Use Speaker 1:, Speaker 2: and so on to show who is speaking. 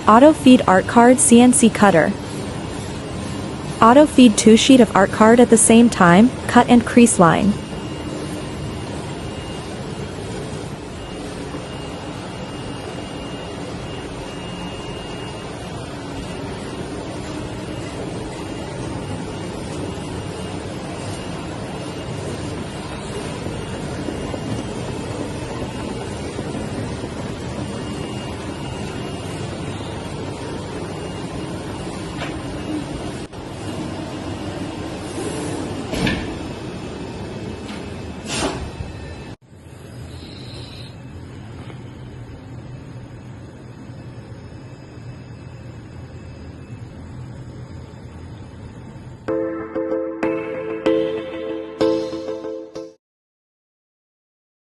Speaker 1: Auto feed art card CNC cutter. Auto feed 2 sheet of art card at the same time, cut and crease line.